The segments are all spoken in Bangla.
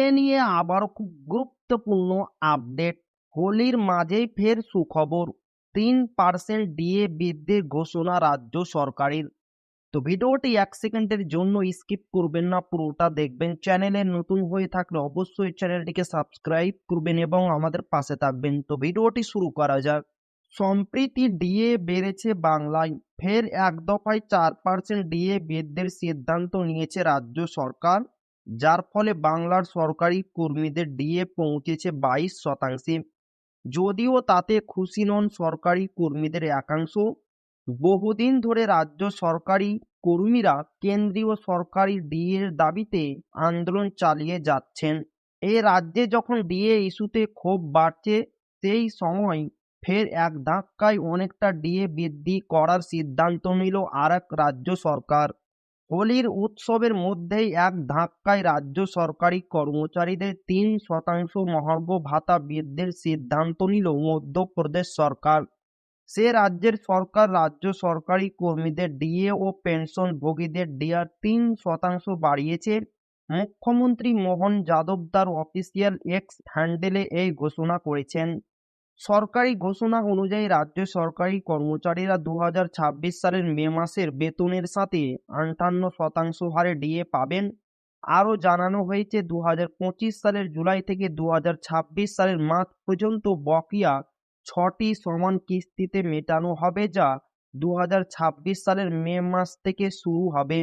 ডিএ নিয়ে আবারও খুব গুরুত্বপূর্ণ আপডেট। হোলির মাঝেই ফের সুখবর, 3% ডিএ বৃদ্ধির ঘোষণা রাজ্য সরকারের। তো ভিডিওটি 1 সেকেন্ডের জন্য স্কিপ করবেন না, পুরোটা দেখবেন। চ্যানেলে নতুন হয়ে থাকলে অবশ্যই চ্যানেলটিকে সাবস্ক্রাইব করবেন এবং আমাদের পাশে থাকবেন। তো ভিডিওটি শুরু করা যাক। সম্প্রতি ডিএ বেড়েছে বাংলায়, ফের এক দফায় 4% ডিএ বৃদ্ধির সিদ্ধান্ত নিয়েছে রাজ্য সরকার, যার ফলে বাংলার সরকারি কর্মীদের ডিএ পৌঁছেছে 22%। যদিও তাতে খুশি নন সরকারি কর্মীদের একাংশ। বহুদিন ধরে রাজ্য সরকারি কর্মীরা কেন্দ্রীয় সরকারি ডিএর দাবিতে আন্দোলন চালিয়ে যাচ্ছেন। এই রাজ্যে যখন ডিএ ইস্যুতে ক্ষোভ বাড়ছে, সেই সময় ফের এক ধাক্কায় অনেকটা ডিএ বৃদ্ধি করার সিদ্ধান্ত নিল আর এক রাজ্য সরকার। হোলির উৎসবের মধ্যেই এক ধাক্কায় রাজ্য সরকারি কর্মচারীদের 3% মহার্ঘ ভাতা বৃদ্ধির সিদ্ধান্ত নিল মধ্যপ্রদেশ সরকার। সে রাজ্যের সরকার রাজ্য সরকারি কর্মীদের ডিএ ও পেনশনভোগীদের ডিআর 3% বাড়িয়েছে। মুখ্যমন্ত্রী মোহন যাদব তার অফিসিয়াল এক্স হ্যান্ডেলে এই ঘোষণা করেছেন। সরকারি ঘোষণা অনুযায়ী রাজ্য সরকারি কর্মচারীরা 2026 সালের মে মাসের বেতনের সাথে 58% হারে ডিএ পাবেন। আরও জানানো হয়েছে 2025 সালের জুলাই থেকে 2026 সালের মার্চ পর্যন্ত বকেয়া 6টি সমান কিস্তিতে মেটানো হবে, যা 2026 সালের মে মাস থেকে শুরু হবে।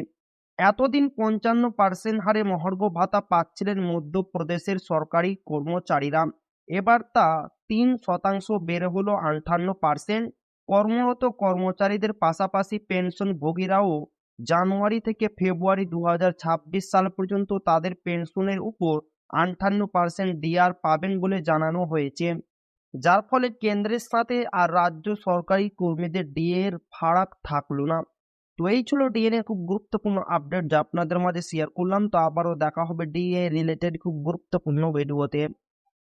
এতদিন 55% হারে মহার্ঘ ভাতা পাচ্ছিলেন মধ্যপ্রদেশের সরকারি কর্মচারীরা, এবার তা 3% বেড়ে হলো 58%। কর্মরত কর্মচারীদের পাশাপাশি পেনশনভোগীরাও জানুয়ারি থেকে ফেব্রুয়ারি 2026 সাল পর্যন্ত তাদের পেনশনের উপর 58% ডিআর পাবেন বলে জানানো হয়েছে, যার ফলে কেন্দ্রের সাথে আর রাজ্য সরকারি কর্মীদের ডিএ এর ফারাক থাকলো না। তো এই ছিল ডিএ নিয়ে খুব গুরুত্বপূর্ণ আপডেট যা আপনাদের মাঝে শেয়ার করলাম। তো আবারও দেখা হবে ডিএ রিলেটেড খুব গুরুত্বপূর্ণ ভিডিওতে।